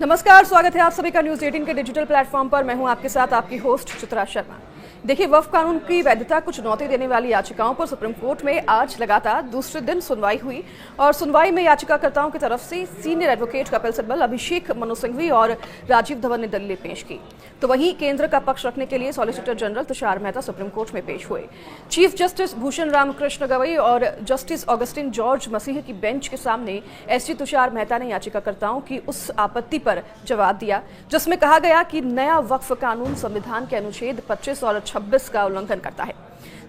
नमस्कार, स्वागत है आप सभी का न्यूज 18 के डिजिटल प्लेटफॉर्म पर। मैं हूं आपके साथ आपकी होस्ट चित्रा शर्मा। देखिए, वक्फ कानून की वैधता को चुनौती देने वाली याचिकाओं पर सुप्रीम कोर्ट में आज लगातार दूसरे दिन सुनवाई हुई और सुनवाई में याचिकाकर्ताओं की तरफ से सीनियर एडवोकेट कपिल सिब्बल, अभिषेक मनु सिंघवी और राजीव धवन ने दलीलें पेश की। तो वहीं केंद्र का पक्ष रखने के लिए solicitor general Tushar Mehta supreme court में पेश हुए। चीफ जस्टिस भूषण राम कृष्ण गवई और जस्टिस ऑगस्टिन जॉर्ज मसीह की बेंच के सामने एसजी तुषार मेहता ने याचिकाकर्ताओं की उस आपत्ति पर जवाब दिया जिसमें कहा गया कि नया वक्फ कानून संविधान के अनुच्छेद 25 और 26 का उल्लंघन करता है।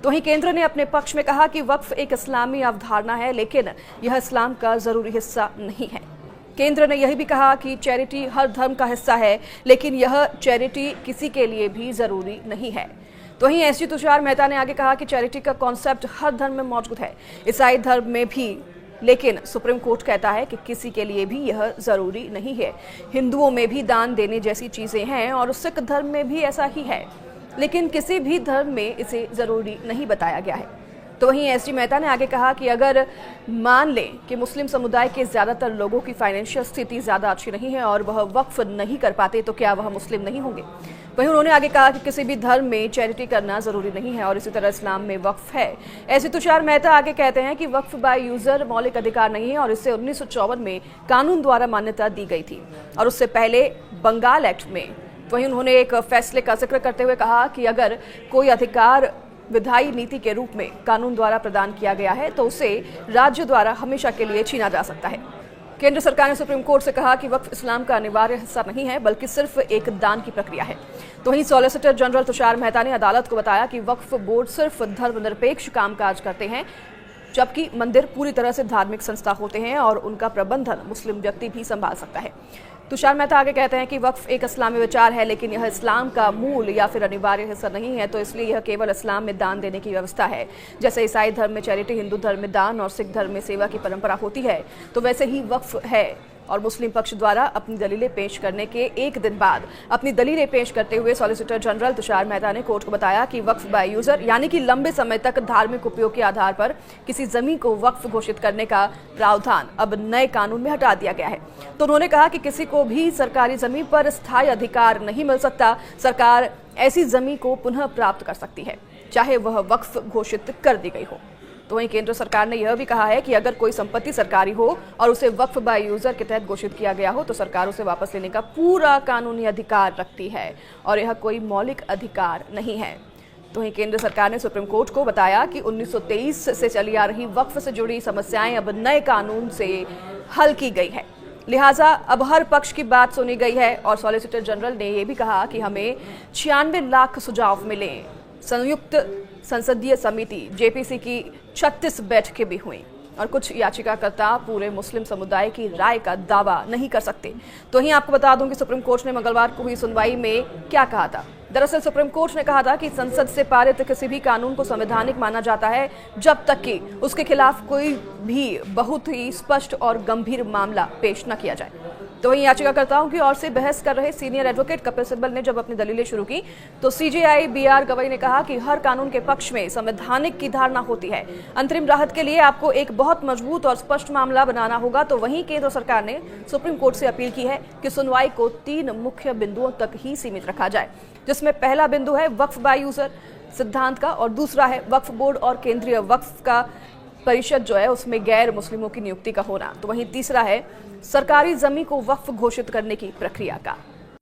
तो वहीं केंद्र ने अपने पक्ष में कहा कि वक्फ एक इस्लामी अवधारणा है, लेकिन यह इस्लाम का जरूरी हिस्सा नहीं है। केंद्र ने यह भी कहा कि चैरिटी हर धर्म का हिस्सा है, लेकिन यह चैरिटी किसी के लिए भी जरूरी नहीं है। तो वहीं एसजी तुषार मेहता ने आगे कहा कि चैरिटी का कॉन्सेप्ट हर धर्म में मौजूद है, ईसाई धर्म में भी, लेकिन सुप्रीम कोर्ट कहता है कि किसी के लिए भी यह जरूरी नहीं है। हिंदुओं में भी दान देने जैसी चीजें हैं और सिख धर्म में भी ऐसा ही है, लेकिन किसी भी धर्म में इसे जरूरी नहीं बताया गया है। तो वहीं एसजी मेहता ने आगे कहा कि अगर मान लें कि मुस्लिम समुदाय के ज्यादातर लोगों की फाइनेंशियल स्थिति ज्यादा अच्छी नहीं है और वह वक्फ नहीं कर पाते, तो क्या वह मुस्लिम नहीं होंगे? वहीं उन्होंने आगे कहा कि किसी भी धर्म में चैरिटी करना जरूरी नहीं है और इसी तरह इस्लाम में वक्फ है। एसजी तुषार मेहता आगे कहते हैं कि वक्फ बाय यूजर मौलिक अधिकार नहीं है और इसे 1954 में कानून द्वारा मान्यता दी गई थी और उससे पहले बंगाल एक्ट में। वहीं उन्होंने एक फैसले का जिक्र करते हुए कहा कि अगर कोई अधिकार विधायी नीति के रूप में कानून द्वारा प्रदान किया गया है तो उसे राज्य द्वारा हमेशा के लिए छीना जा सकता है। केंद्र सरकार ने सुप्रीम कोर्ट से कहा कि वक्फ इस्लाम का अनिवार्य हिस्सा नहीं है, बल्कि सिर्फ एक दान की प्रक्रिया है। तो वहीं सॉलिसिटर जनरल तुषार मेहता ने अदालत को बताया कि वक्फ बोर्ड सिर्फ धर्मनिरपेक्ष कामकाज करते हैं, जबकि मंदिर पूरी तरह से धार्मिक संस्था होते हैं और उनका प्रबंधन मुस्लिम व्यक्ति भी संभाल सकता है। तुषार मेहता आगे कहते हैं कि वक्फ एक इस्लामी विचार है, लेकिन यह इस्लाम का मूल या फिर अनिवार्य हिस्सा नहीं है, तो इसलिए यह केवल इस्लाम में दान देने की व्यवस्था है। जैसे ईसाई धर्म में चैरिटी, हिंदू धर्म में दान और सिख धर्म में सेवा की परंपरा होती है, तो वैसे ही वक्फ है। और मुस्लिम पक्ष द्वारा अपनी दलीलें पेश करने के एक दिन बाद अपनी दलीलें पेश करते हुए सॉलिसिटर जनरल तुषार मेहता ने कोर्ट को बताया कि वक्फ बाय यूजर यानी कि लंबे समय तक धार्मिक उपयोग के आधार पर किसी जमीन को वक्फ घोषित करने का प्रावधान अब नए कानून में हटा दिया गया है। तो उन्होंने कहा कि किसी को भी सरकारी जमीन पर स्थायी अधिकार नहीं मिल सकता। सरकार ऐसी जमीन को पुनः प्राप्त कर सकती है, चाहे वह वक्फ घोषित कर दी गई हो। तो वहीं केंद्र सरकार ने यह भी कहा है कि अगर कोई संपत्ति सरकारी हो और उसे वक्फ बाय यूजर के तहत घोषित किया गया हो तो सरकार उसे वापस लेने का पूरा कानूनी अधिकार रखती है और यह कोई मौलिक अधिकार नहीं है। तो वहीं केंद्र सरकार ने सुप्रीम कोर्ट को बताया कि 1923 से चली आ रही वक्फ से जुड़ी समस्याएं अब नए कानून से हल की गई है, लिहाजा अब हर पक्ष की बात सुनी गई है। और सॉलिसिटर जनरल ने यह भी कहा कि हमें 96 लाख सुझाव मिले। संयुक्त संसदीय समिति जेपीसी की 36 बैठकें भी हुई और कुछ याचिकाकर्ता पूरे मुस्लिम समुदाय की राय का दावा नहीं कर सकते। तो वहीं आपको बता दूं कि सुप्रीम कोर्ट ने मंगलवार को हुई सुनवाई में क्या कहा था। दरअसल सुप्रीम कोर्ट ने कहा था कि संसद से पारित किसी भी कानून को संवैधानिक माना जाता है जब तक कि उसके खिलाफ कोई भी बहुत ही स्पष्ट और गंभीर मामला पेश न किया जाए। तो वहीं याचिकाकर्ताओं की ओर से बहस कर रहे सीनियर एडवोकेट कपिल सिब्बल ने जब अपनी दलीलें शुरू की तो सीजेआई बीआर गवई ने कहा कि हर कानून के पक्ष में संवैधानिक की धारणा होती है। अंतरिम राहत के लिए आपको एक बहुत मजबूत और स्पष्ट मामला बनाना होगा। तो वहीं केंद्र सरकार ने सुप्रीम कोर्ट से अपील की है कि सुनवाई को 3 मुख्य बिंदुओं तक ही सीमित रखा जाए, जिसमें पहला बिंदु है वक्फ बाय यूजर सिद्धांत का और दूसरा है वक्फ बोर्ड और केंद्रीय वक्फ का परिषद जो है उसमें गैर मुस्लिमों की नियुक्ति का होना। तो वहीं तीसरा है सरकारी जमीन को वक्फ घोषित करने की प्रक्रिया का।